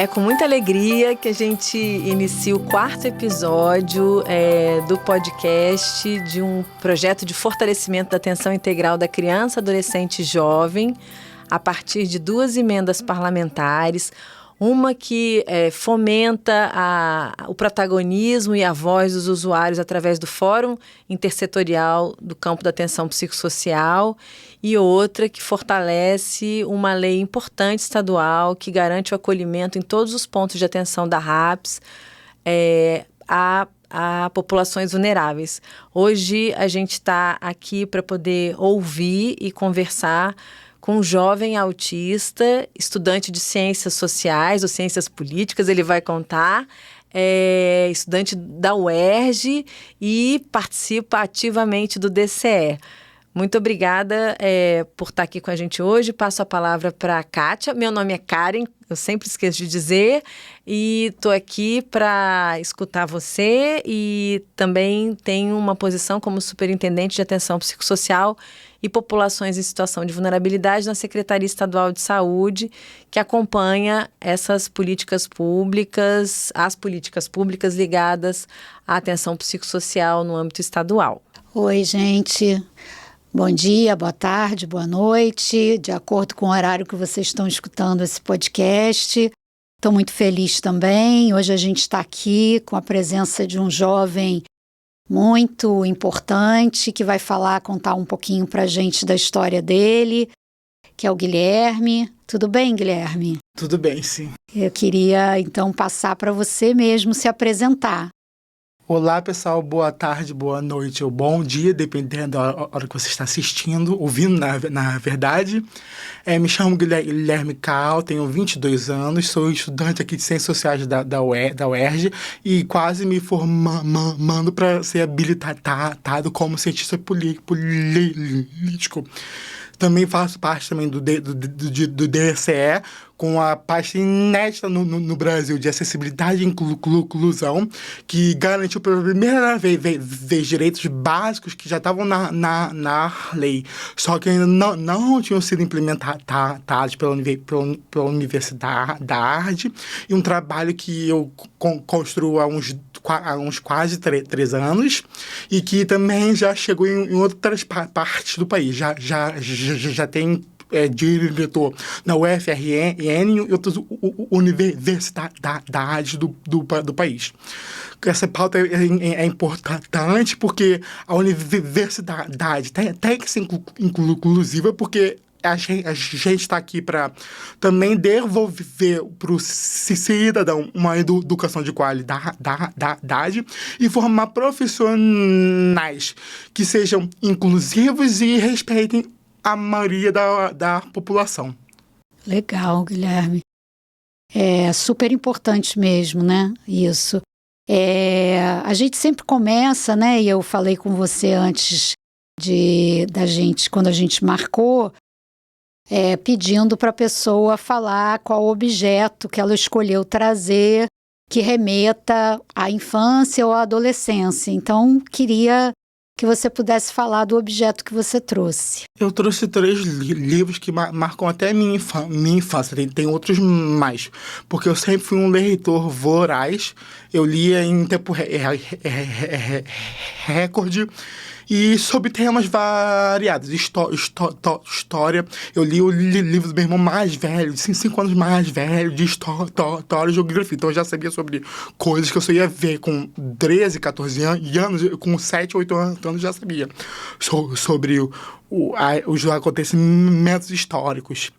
É com muita alegria que a gente inicia o 4º episódio do podcast de um projeto de fortalecimento da atenção integral da criança, adolescente e jovem, a partir de 2 emendas parlamentares. Uma que fomenta o protagonismo e a voz dos usuários através do Fórum Intersetorial do Campo da Atenção Psicossocial, e outra que fortalece uma lei importante estadual que garante o acolhimento em todos os pontos de atenção da RAPS a populações vulneráveis. Hoje a gente está aqui para poder ouvir e conversar com um jovem autista, estudante de ciências sociais ou ciências políticas, ele vai contar, estudante da UERJ e participa ativamente do DCE. Muito obrigada por estar aqui com a gente hoje. Passo a palavra para a Kátia. Meu nome é Karen, eu sempre esqueço de dizer, e estou aqui para escutar você e também tenho uma posição como superintendente de atenção psicossocial e populações em situação de vulnerabilidade na Secretaria Estadual de Saúde, que acompanha essas políticas públicas, as políticas públicas ligadas à atenção psicossocial no âmbito estadual. Oi, gente. Bom dia, boa tarde, boa noite, de acordo com o horário que vocês estão escutando esse podcast. Estou muito feliz também. Hoje a gente está aqui com a presença de um jovem muito importante que vai contar um pouquinho para a gente da história dele, que é o Guilherme. Tudo bem, Guilherme? Tudo bem, sim. Eu queria, então, passar para você mesmo se apresentar. Olá, pessoal. Boa tarde, boa noite ou bom dia, dependendo da hora que você está assistindo, ouvindo, na verdade. Me chamo Guilherme Cal, tenho 22 anos, sou estudante aqui de Ciências Sociais da UERJ e quase me formando para ser habilitado como cientista político. Também faço parte também do DCE, com a parte inédita no Brasil de acessibilidade e inclusão, que garantiu pela primeira vez direitos básicos que já estavam na lei, só que ainda não tinham sido implementados pela universidade, e um trabalho que eu construo há uns quase 3 anos, e que também já chegou em outras partes do país. Já tem diretor na UFRN e outras universidades do país. Essa pauta é importante porque a universidade tem que ser inclusiva, porque a gente está aqui para também devolver para o cidadão uma educação de qualidade e formar profissionais que sejam inclusivos e respeitem a maioria da população. Legal, Guilherme. É super importante mesmo, né? Isso. A gente sempre começa, né? E eu falei com você antes quando a gente marcou, pedindo para a pessoa falar qual objeto que ela escolheu trazer que remeta à infância ou à adolescência. Então, queria que você pudesse falar do objeto que você trouxe. Eu trouxe 3 livros que marcam até minha infância. Tem outros mais, porque eu sempre fui um leitor voraz. Eu lia em tempo recorde e sobre temas variados. História. Eu li o livro do meu irmão mais velho, de 5 anos mais velho, de história e geografia. Então eu já sabia sobre coisas que eu só ia ver com 13, 14 anos, com 7, 8 anos já sabia sobre os acontecimentos históricos.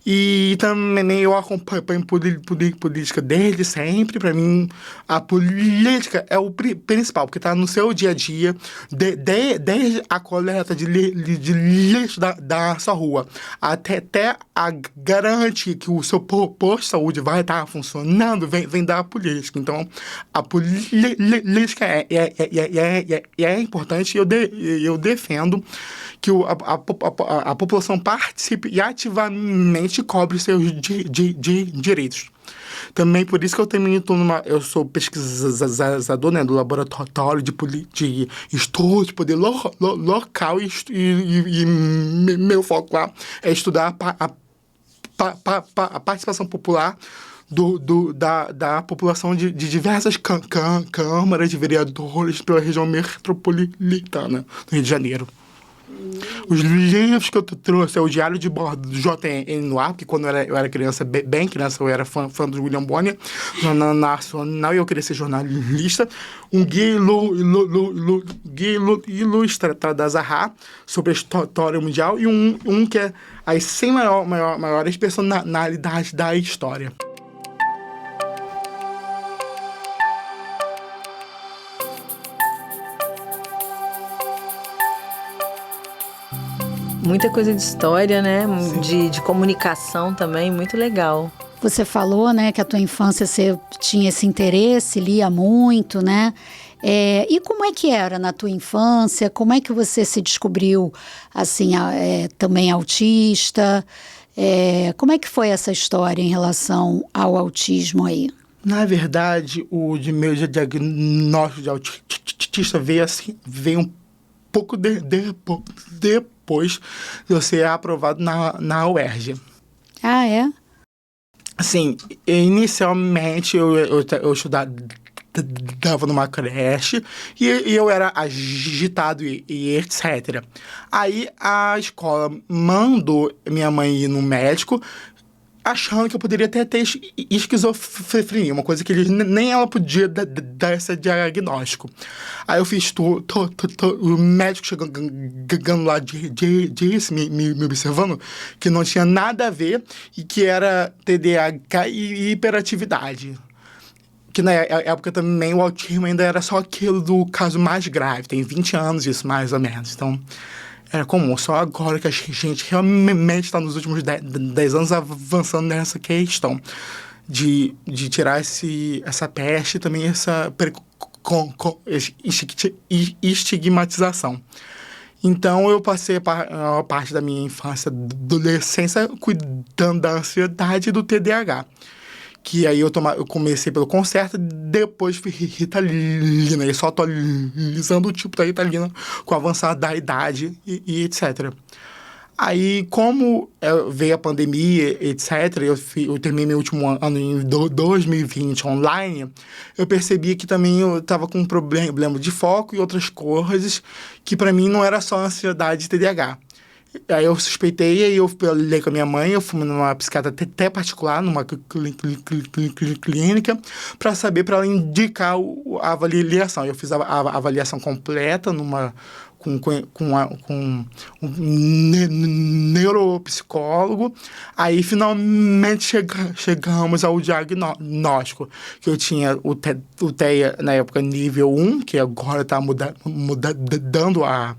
E também eu acompanho política desde sempre. Para mim, a política é o principal, porque está no seu dia a dia, desde a coleta de lixo da sua rua, até a garantir que o seu posto de saúde vai estar funcionando, vem da política. Então, a política é importante, e eu defendo que a população participe e ativamente cobre seus direitos. Também por isso que eu sou pesquisador, né, do laboratório de estudo de poder local, e meu foco lá é estudar a participação popular da população de diversas câmaras de vereadores pela região metropolitana do Rio de Janeiro. Os livros que eu trouxe é o Diário de Bordo do JN no ar, porque quando eu era criança, bem criança, eu era fã do William Bonner, Jornal Nacional, e eu queria ser jornalista. Um guia ilustrado da Zaha sobre a história mundial, e um que é as 100 maiores personalidades da história. Muita coisa de história, né? De comunicação também, muito legal. Você falou, né, que a tua infância você tinha esse interesse, lia muito, né? E como é que era na tua infância? Como é que você se descobriu, assim, também autista? Como é que foi essa história em relação ao autismo aí? Na verdade, o meu diagnóstico de autista veio um pouco depois de eu ser aprovado na UERJ. Ah, é? Assim, inicialmente eu estudava numa creche e eu era agitado e etc. Aí a escola mandou minha mãe ir no médico, achando que eu poderia ter esquizofrenia, uma coisa que nem ela podia dar esse diagnóstico. Aí eu fiz o médico chegando lá disse, me observando, que não tinha nada a ver e que era TDAH e hiperatividade. Que na época também o autismo ainda era só aquilo do caso mais grave, tem 20 anos isso mais ou menos, então era comum. Só agora que a gente realmente está nos últimos 10 anos avançando nessa questão de tirar essa peste e também essa estigmatização. Então, eu passei a parte da minha infância, adolescência, cuidando da ansiedade e do TDAH. Que aí eu comecei pelo Concerta, depois fui Ritalina, e só atualizando o tipo da Ritalina com o avançar da idade e etc. Aí, como veio a pandemia, etc., eu terminei meu último ano em 2020 online, eu percebi que também eu estava com um problema de foco e outras coisas que para mim não era só ansiedade e TDAH. Aí eu suspeitei, aí eu falei com a minha mãe, eu fui numa psiquiatra até particular, numa clínica, para saber, para ela indicar a avaliação. Eu fiz a avaliação completa com um neuropsicólogo. Aí finalmente chegamos ao diagnóstico, que eu tinha o TEA na época nível 1, que agora está mudando a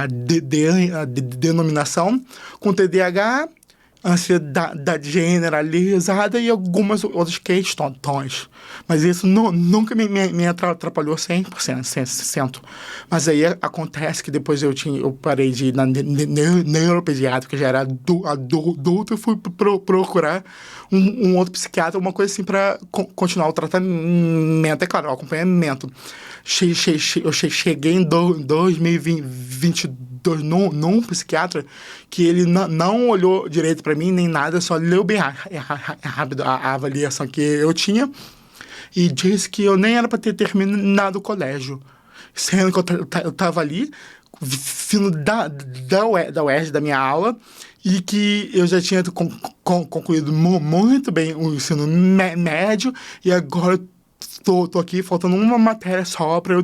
denominação, com TDAH, ansiedade generalizada e algumas outras questões. Mas isso nunca me atrapalhou 100%. Mas aí acontece que depois eu parei de ir na neuropediátrica, que já era adulto, eu fui procurar um outro psiquiatra, uma coisa assim, para continuar o tratamento, é claro, o acompanhamento. Eu cheguei em 2022 num psiquiatra que ele não olhou direito para mim, nem nada, só leu bem rápido a avaliação que eu tinha e disse que eu nem era para ter terminado o colégio. Sendo que eu estava ali, vindo da UERJ, da minha aula, e que eu já tinha concluído muito bem o ensino médio, e agora tô aqui faltando uma matéria só para eu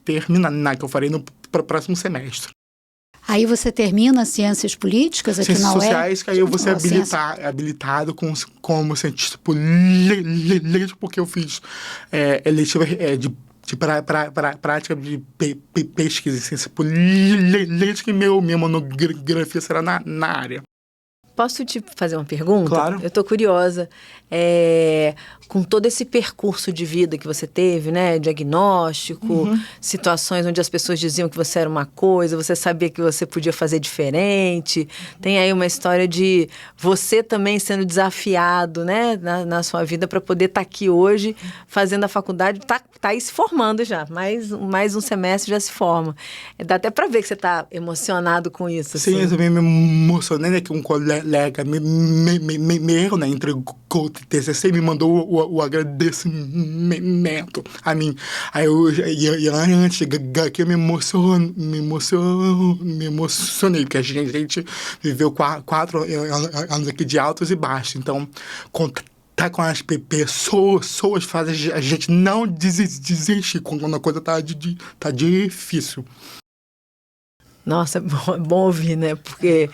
terminar, que eu farei no próximo semestre. Aí você termina Ciências Políticas aqui Ciências na UERJ? Sociais, que aí eu vou ser habilitado como cientista político, porque eu fiz eletiva de prática de pesquisa em ciência política, e minha monografia será na área. Posso te fazer uma pergunta? Claro. Eu estou curiosa. Com todo esse percurso de vida que você teve, né? Diagnóstico, situações onde as pessoas diziam que você era uma coisa, você sabia que você podia fazer diferente. Tem aí uma história de você também sendo desafiado, né? Na sua vida para poder estar aqui hoje fazendo a faculdade. Tá aí se formando já. Mais um semestre já se forma. Dá até para ver que você está emocionado com isso. Sim, assim. eu também me emocionei, né? Que um colega colega meu, né, entregou o TCC e me mandou o agradecimento a mim. Aí antes de chegar aqui eu me emocionei, porque a gente viveu 4 anos aqui de altos e baixos. Então, contar com as pessoas faz a gente não desistir quando a coisa tá difícil. Nossa, é bom ouvir, né? Porque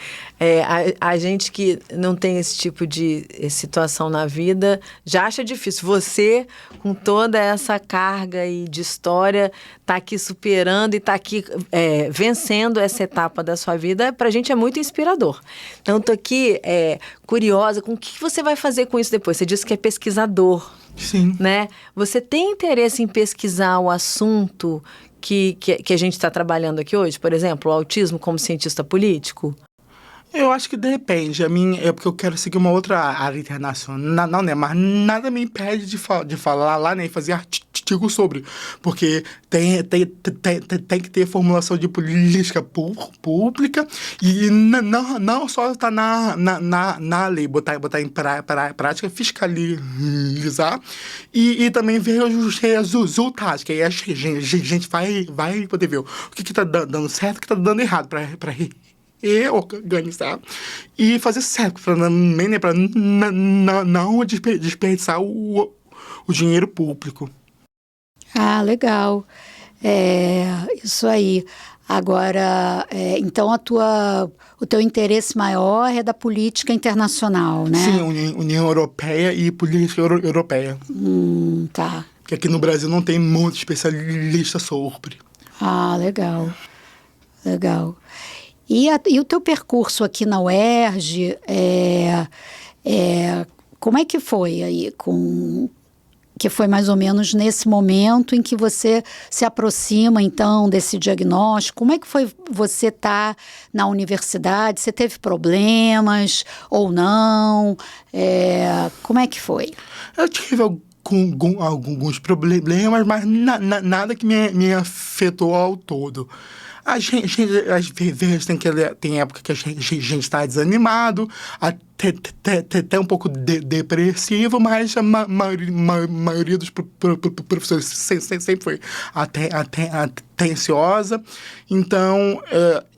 a gente que não tem esse tipo de situação na vida já acha difícil. Você, com toda essa carga aí de história, tá aqui superando e tá aqui vencendo essa etapa da sua vida, pra gente é muito inspirador. Então, tô aqui curiosa com o que você vai fazer com isso depois. Você disse que é pesquisador. Sim. Né? Você tem interesse em pesquisar o assunto que a gente está trabalhando aqui hoje, por exemplo, o autismo como cientista político? Eu acho que depende. A minha é porque eu quero seguir uma outra área internacional, não, né? Mas nada me impede de falar lá, né? E fazer artigo sobre. Porque tem que ter formulação de política pública e não só estar na lei, botar em prática, fiscalizar e também ver os resultados, que aí a gente vai poder ver o que está dando certo e o que está dando errado para organizar e fazer certo, para não desperdiçar o dinheiro público. Ah, legal. Isso aí. Agora, então o teu interesse maior é da política internacional, né? Sim, União Europeia e política europeia. Tá. Porque aqui no Brasil não tem muito especialista sobre. Ah, legal. Legal. E o teu percurso aqui na UERJ, como é que foi aí? Que foi mais ou menos nesse momento em que você se aproxima, então, desse diagnóstico. Como é que foi você estar na universidade? Você teve problemas ou não? Como é que foi? Eu tive alguns problemas, mas nada que me afetou ao todo. A gente, às vezes, tem época que a gente está desanimado, até um pouco depressivo, mas a maioria dos professores sempre foi até ansiosa. Então,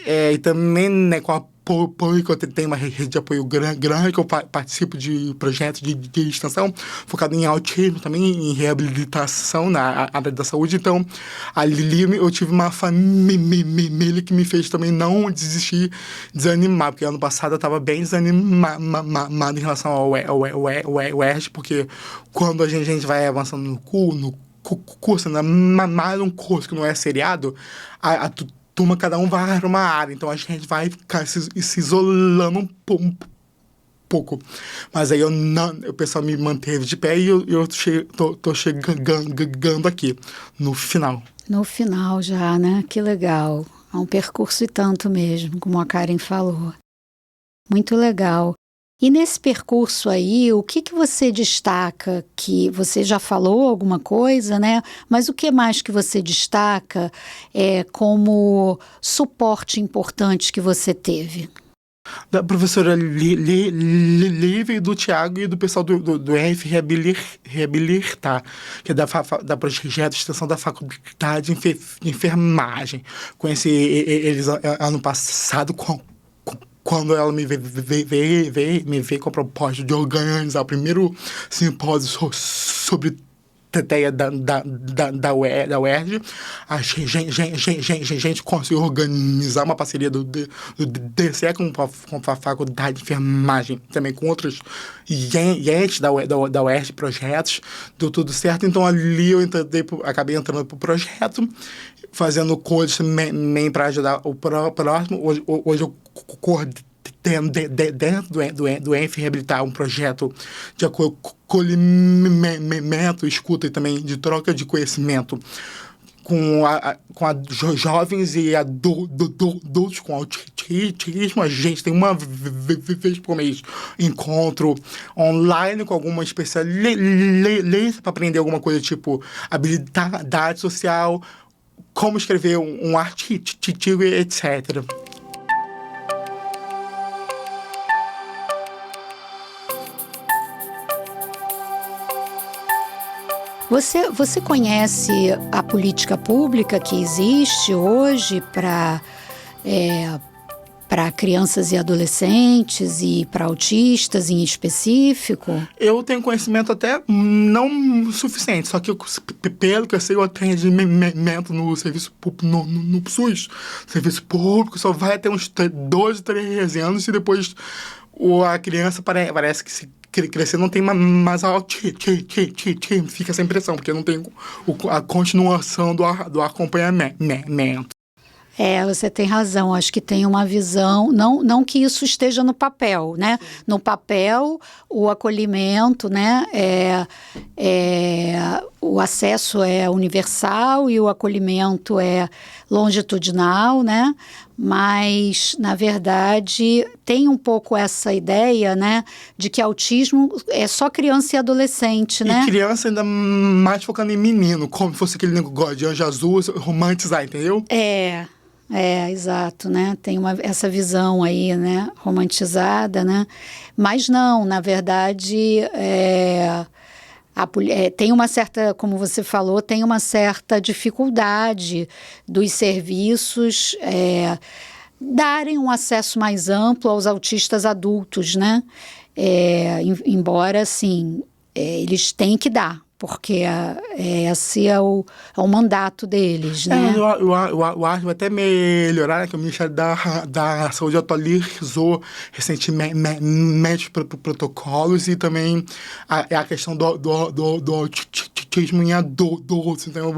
e também, né, com a apoio, que eu tenho uma rede de apoio grande, que eu participo de projetos de extensão focado em autismo, também em reabilitação na área da saúde. Então, ali eu tive uma família que me fez também não desistir, desanimar, porque ano passado eu estava bem desanimado em relação ao UERJ, porque quando a gente vai avançando no curso, ainda mais um curso que não é seriado, a turma, cada um vai para uma área, então a gente vai ficar se isolando um pouco. Mas aí o pessoal me manteve de pé e eu tô chegando aqui, no final. No final já, né? Que legal. É um percurso e tanto mesmo, como a Karen falou. Muito legal. E nesse percurso aí, o que você destaca? Que você já falou alguma coisa, né? Mas o que mais que você destaca como suporte importante que você teve? Da professora Lívia e do Tiago e do pessoal do RF Reabilitar, que é da projeto de extensão da faculdade de enfermagem. Conheci eles ano passado quando ela me veio com a proposta de organizar o primeiro simpósio sobre teteia da UERJ. A gente conseguiu organizar uma parceria do DCE com a Faculdade de Enfermagem, também com outros entes da UERJ, projetos, deu tudo certo. Então ali eu acabei entrando para o projeto, fazendo coisas também para ajudar o próximo. Hoje eu coordeno dentro do ENF Reabilitar um projeto de acolhimento, escuta e também de troca de conhecimento com jovens e adultos com autismo. A gente tem uma vez por mês encontro online com alguma especialista para aprender alguma coisa tipo habilidade social, como escrever um artigo, etc. Você conhece a política pública que existe hoje para crianças e adolescentes e para autistas em específico? Eu tenho conhecimento até não suficiente, só que pelo que eu sei, o atendimento no serviço público, no SUS, serviço público, só vai até uns 12, 13 anos e depois a criança parece que se crescer não tem mais autismo, fica essa impressão, porque não tem a continuação do acompanhamento. Você tem razão, acho que tem uma visão, não que isso esteja no papel, né? No papel, o acolhimento, né? O acesso é universal e o acolhimento é longitudinal, né? Mas, na verdade, tem um pouco essa ideia, né? De que autismo é só criança e adolescente, né? E criança ainda mais focando em menino, como se fosse aquele negócio de anjo azul, romantizar, entendeu? Exato, né? Tem essa visão aí, né? Romantizada, né? Mas não, na verdade, tem uma certa, como você falou, tem uma certa dificuldade dos serviços darem um acesso mais amplo aos autistas adultos, né? Embora, assim, eles têm que dar, porque esse é o mandato deles, né? Eu acho que vai até melhorar, né, que o Ministério da Saúde atualizou recentemente protocolos e também a questão do autismo em adultos. Então,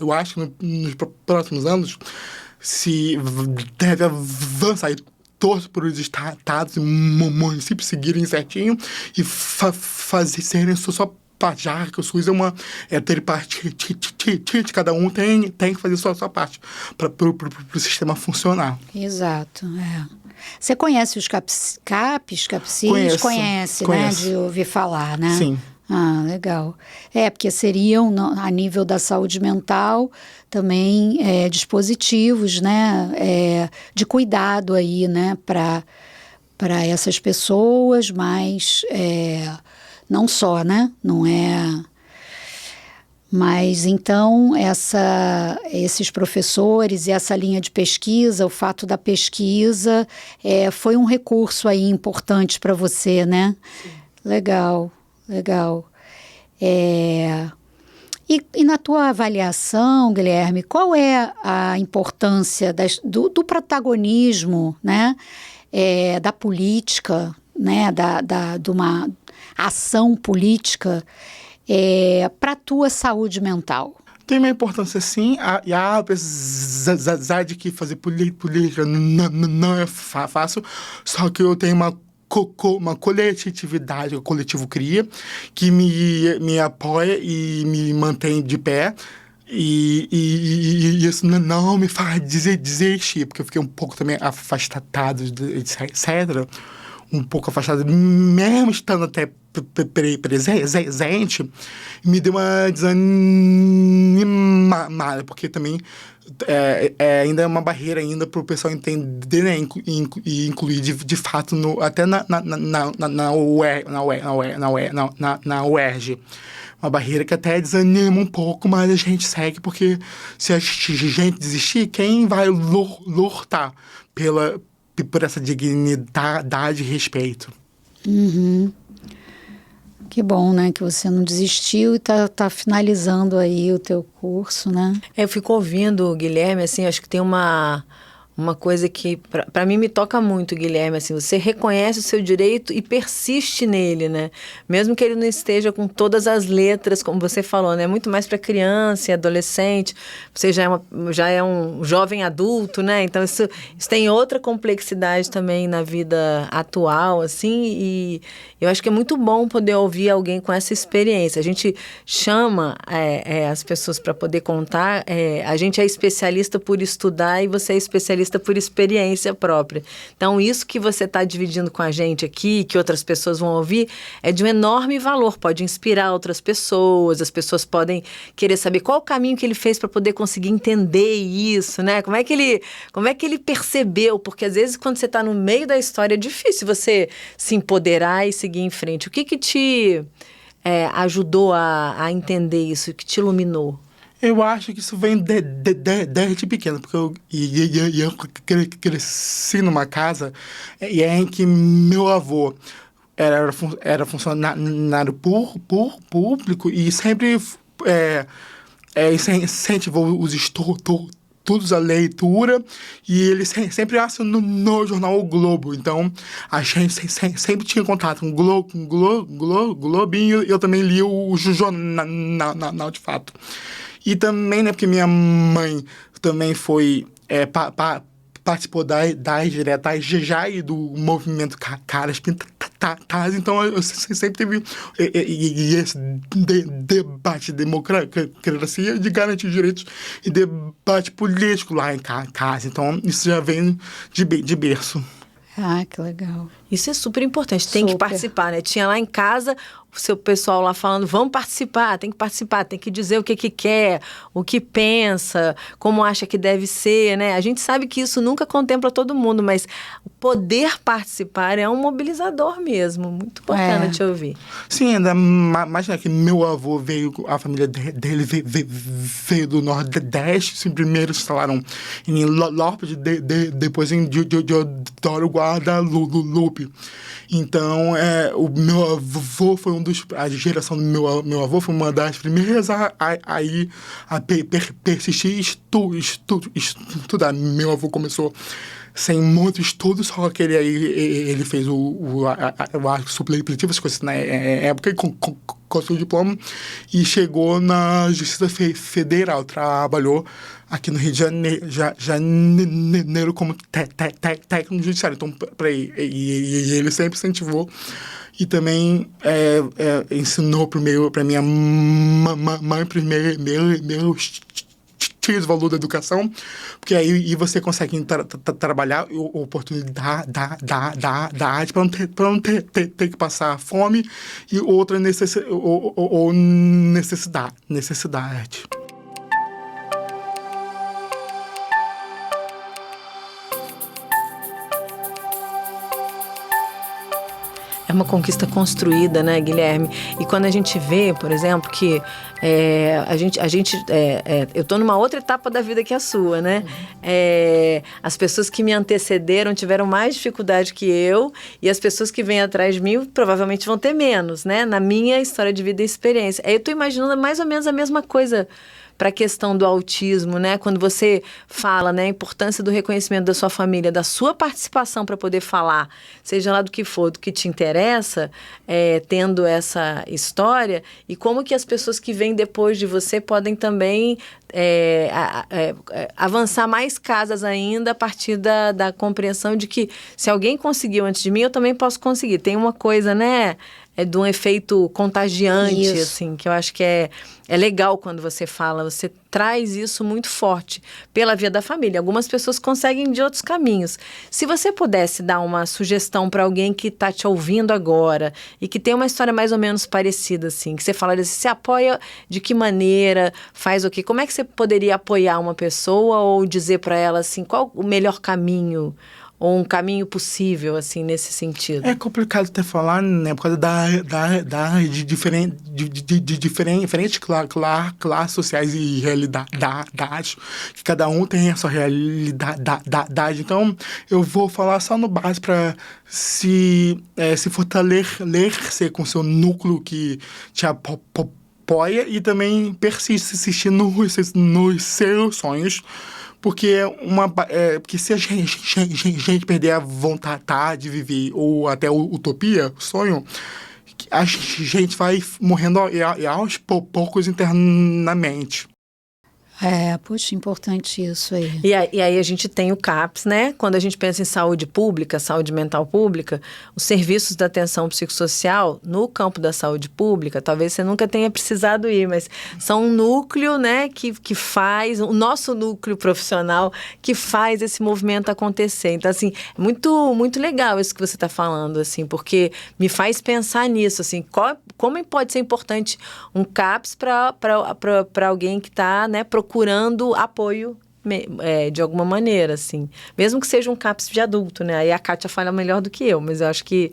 eu acho que nos próximos anos se deve avançar e torço para os estados e municípios seguirem certinho e fazerem sua parte, já que o SUS é tripartite, cada um tem que fazer sua parte para o sistema funcionar. Exato, Você conhece os CAPCIs? Conhece, né? De ouvir falar, né? Sim. Ah, legal. Porque seriam, a nível da saúde mental, também dispositivos, né? De cuidado aí, né? Para essas pessoas, mas não só, né? Não é... Mas, então, esses professores e essa linha de pesquisa, o fato da pesquisa, foi um recurso aí importante para você, né? Sim. Legal. E na tua avaliação, Guilherme, qual é a importância do protagonismo, né? Da política, né? De uma ação política para a tua saúde mental? Tem uma importância, sim, e apesar de que fazer política não é fácil, só que eu tenho uma coletividade, o coletivo cria, que me apoia e me mantém de pé. E isso não me faz desistir, porque eu fiquei um pouco também afastado, etc. Um pouco afastado, mesmo estando até presente, me deu uma desanimada, porque também ainda é uma barreira ainda para o pessoal entender, né, e incluir de fato até na UERJ. Uma barreira que até desanima um pouco, mas a gente segue, porque se a gente desistir, quem vai lutar por essa dignidade e respeito? Uhum. Que bom, né? Que você não desistiu e tá finalizando aí o teu curso, né? Eu fico ouvindo, Guilherme, assim, acho que tem uma coisa que, para mim, me toca muito, Guilherme, assim, você reconhece o seu direito e persiste nele, né? Mesmo que ele não esteja com todas as letras, como você falou, né? Muito mais para criança e adolescente, você já é um jovem adulto, né? Então, isso tem outra complexidade também na vida atual, assim, e eu acho que é muito bom poder ouvir alguém com essa experiência. A gente chama as pessoas para poder contar, a gente é especialista por estudar e você é especialista por experiência própria. Então, isso que você está dividindo com a gente aqui, que outras pessoas vão ouvir, é de um enorme valor, pode inspirar outras pessoas, as pessoas podem querer saber qual o caminho que ele fez para poder conseguir entender isso, né? Como é que ele percebeu? Porque, às vezes, quando você está no meio da história, é difícil você se empoderar e seguir em frente. O que te ajudou a entender isso, que te iluminou? Eu acho que isso vem desde pequeno, porque eu cresci numa casa em que meu avô era funcionário público e sempre incentivou os estudos, a leitura, e ele sempre assinou no jornal O Globo. Então, a gente sempre tinha contato com o Globinho, e eu também li o jornal de fato. E também, né, porque minha mãe também foi, participou das diretas já e do movimento Caras Pintadas, então eu sempre tive esse debate de democracia, de garantir direitos e debate político lá em casa. Então, isso já vem de berço. Ah, que legal. Isso é super importante, tem que participar, né? Tinha lá em casa o seu pessoal lá falando, vamos participar, tem que dizer o que quer, o que pensa, como acha que deve ser, né? A gente sabe que isso nunca contempla todo mundo, mas o poder participar é um mobilizador mesmo. Muito bacana te ouvir. Sim, ainda mais, né, que meu avô veio, a família dele veio do Nordeste, assim, primeiro instalaram em Lopes, depois em Deodoro Guadalupe. Então, o meu avô foi a geração do meu avô foi uma das primeiras a persistir e estudar. Meu avô começou sem muito estudo, só que ele fez o arco supletivo, as coisas na época, e conseguiu o diploma e chegou na Justiça Federal. Trabalhou aqui no Rio de Janeiro como técnico judiciário. Então, e ele sempre incentivou e também ensinou para minha mãe meus tios o valor da educação, porque aí você consegue trabalhar oportunidade para não ter que passar fome e outra necessidade. É uma conquista construída, né, Guilherme? E quando a gente vê, por exemplo, que eu estou numa outra etapa da vida que a sua, né? As pessoas que me antecederam tiveram mais dificuldade que eu, e as pessoas que vêm atrás de mim provavelmente vão ter menos, né? Na minha história de vida e experiência. Eu estou imaginando mais ou menos a mesma coisa para a questão do autismo, né? Quando você fala, né, a importância do reconhecimento da sua família, da sua participação para poder falar, seja lá do que for, do que te interessa, tendo essa história, e como que as pessoas que vêm depois de você podem também avançar mais casas ainda a partir da compreensão de que se alguém conseguiu antes de mim, eu também posso conseguir. Tem uma coisa, né? De um efeito contagiante, isso, assim, que eu acho que é legal quando você fala, você traz isso muito forte pela via da família. Algumas pessoas conseguem de outros caminhos. Se você pudesse dar uma sugestão para alguém que está te ouvindo agora e que tem uma história mais ou menos parecida, assim, que você fala assim, você apoia de que maneira, faz o quê? Como é que você poderia apoiar uma pessoa ou dizer para ela, assim, qual o melhor caminho ou um caminho possível, assim, nesse sentido? É complicado até falar, né, por causa de diferentes classes sociais e realidades, que cada um tem a sua realidade. Então, eu vou falar só no básico para se fortalecer com o seu núcleo que te apoia e também persistir nos seus sonhos. Porque se a gente perder a vontade de viver, ou até utopia, sonho, a gente vai morrendo aos poucos internamente. Puxa, importante isso aí. E aí a gente tem o CAPS, né? Quando a gente pensa em saúde pública, saúde mental pública, os serviços da atenção psicossocial no campo da saúde pública, talvez você nunca tenha precisado ir, mas são um núcleo, né, que faz, o nosso núcleo profissional que faz esse movimento acontecer. Então, assim, é muito, muito legal isso que você está falando, assim, porque me faz pensar nisso, assim, como pode ser importante um CAPS para alguém que está, né, procurando apoio de alguma maneira, assim. Mesmo que seja um CAPS de adulto, né? Aí a Kátia fala melhor do que eu, mas eu acho que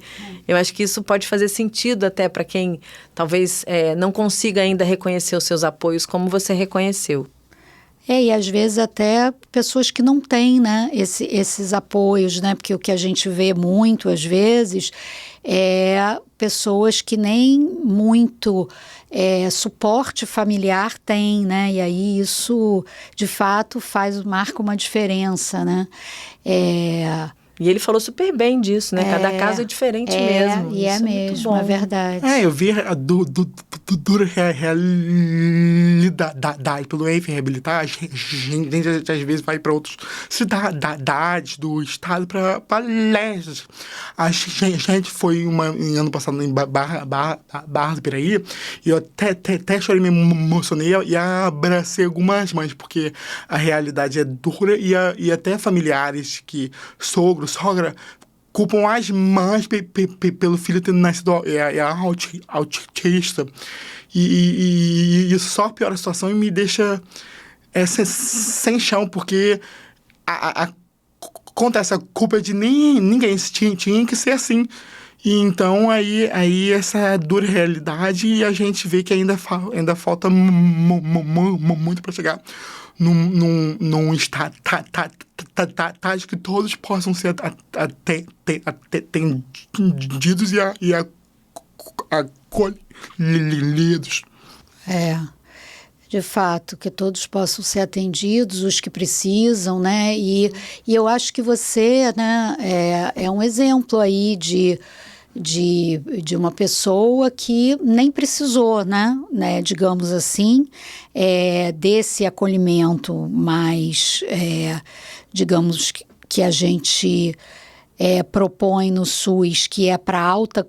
isso pode fazer sentido até para quem talvez não consiga ainda reconhecer os seus apoios como você reconheceu. E às vezes até pessoas que não têm, né, esses apoios, né? Porque o que a gente vê muito, às vezes, é pessoas que nem muito suporte familiar têm, né? E aí isso, de fato, marca uma diferença, né? E ele falou super bem disso, né? Cada caso é diferente mesmo. E é mesmo, é verdade. Eu vi a dura realidade pelo ENF reabilitar. A gente às vezes vai para outras cidades do estado para palestras. A gente foi em ano passado em Barra do Piraí e eu até chorei, me emocionei e abracei algumas mães, porque a realidade é dura e até familiares sogra, culpam as mães pelo filho ter nascido autista. E isso só piora a situação e me deixa sem chão, porque acontece a culpa de ninguém. Tinha que ser assim. E então, aí essa dura realidade, e a gente vê que ainda falta muito para chegar num estado que todos possam ser atendidos e acolhidos. De fato, que todos possam ser atendidos, os que precisam, né? E eu acho que você, né, é um exemplo aí de uma pessoa que nem precisou, né, digamos assim, desse acolhimento mais, digamos, que a gente propõe no SUS, que é para alta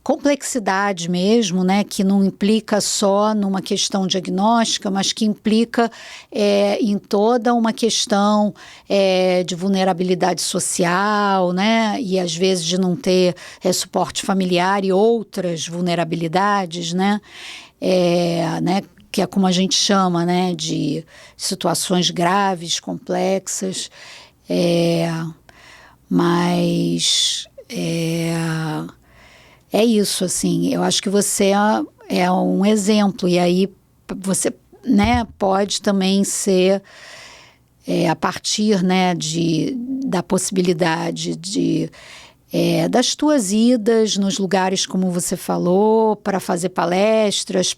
complexidade mesmo, né, que não implica só numa questão diagnóstica, mas que implica em toda uma questão de vulnerabilidade social, né, e às vezes de não ter suporte familiar e outras vulnerabilidades, né, que é como a gente chama, né, de situações graves, complexas, mas é isso, assim, eu acho que você é um exemplo, e aí você, né, pode também ser, a partir, né, da possibilidade das tuas idas nos lugares, como você falou, para fazer palestras,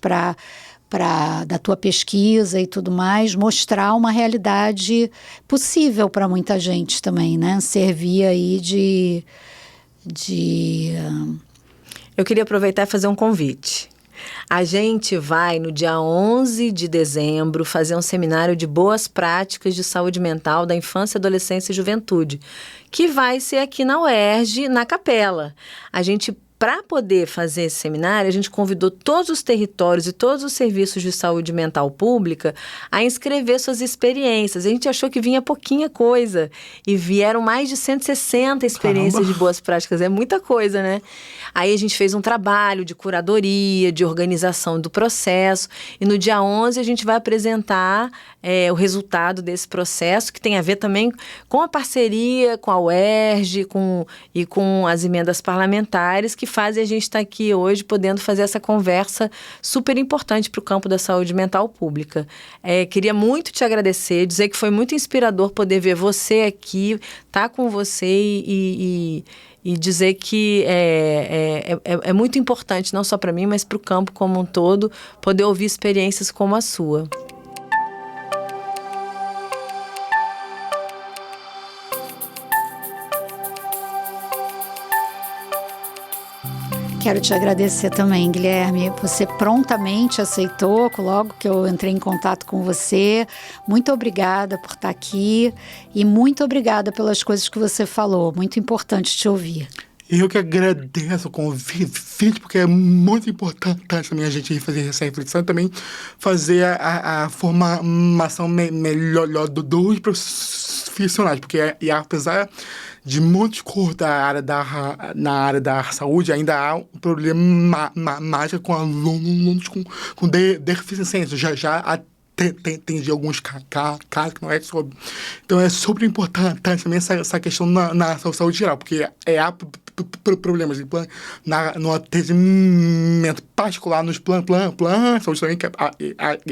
da tua pesquisa e tudo mais, mostrar uma realidade possível para muita gente também, né, servir aí Eu queria aproveitar e fazer um convite. A gente vai, no dia 11 de dezembro, fazer um seminário de boas práticas de saúde mental da infância, adolescência e juventude, que vai ser aqui na UERJ, na Capela. Para poder fazer esse seminário, a gente convidou todos os territórios e todos os serviços de saúde mental pública a inscrever suas experiências. A gente achou que vinha pouquinha coisa e vieram mais de 160 experiências de boas práticas. É muita coisa, né? Aí a gente fez um trabalho de curadoria, de organização do processo, e no dia 11 a gente vai apresentar o resultado desse processo, que tem a ver também com a parceria com a UERJ e com as emendas parlamentares que fazem a gente estar aqui hoje podendo fazer essa conversa super importante para o campo da saúde mental pública. Queria muito te agradecer, dizer que foi muito inspirador poder ver você aqui, estar com você e dizer que é muito importante, não só para mim, mas para o campo como um todo, poder ouvir experiências como a sua. Quero te agradecer também, Guilherme. Você prontamente aceitou, logo que eu entrei em contato com você. Muito obrigada por estar aqui e muito obrigada pelas coisas que você falou. Muito importante te ouvir. Eu que agradeço o convite, porque é muito importante também a gente fazer essa reflexão e também fazer a formação melhor dos profissionais, porque apesar de muitos cursos na área da saúde, ainda há um problema com alunos com deficiência. Já tem de alguns casos que não é sobre. Então é super importante também essa questão na saúde geral, porque há problemas no atendimento particular nos planos de saúde também, que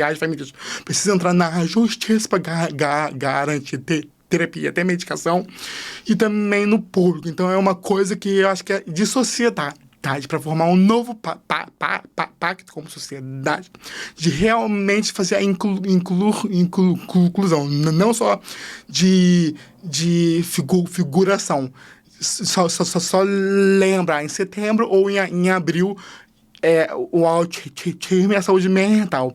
as famílias precisam entrar na justiça para garantir terapia, até medicação, e também no público. Então é uma coisa que eu acho que é de sociedade, para formar um novo pacto como sociedade, de realmente fazer a inclusão, não só de figuração. Só lembrar, em setembro ou em abril, o autismo e a saúde mental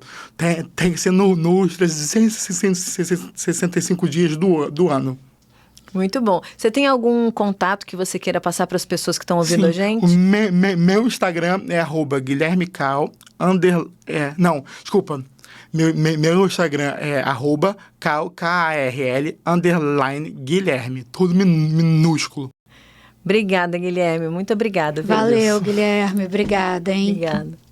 tem que ser nos 365 dias do ano. Muito bom. Você tem algum contato que você queira passar para as pessoas que estão ouvindo a gente? O meu Instagram é @GuilhermeCal. Não, desculpa. Meu Instagram é @KARL_Guilherme. Tudo minúsculo. Obrigada, Guilherme. Muito obrigada. Valeu, Guilherme. Obrigada, hein? Obrigada.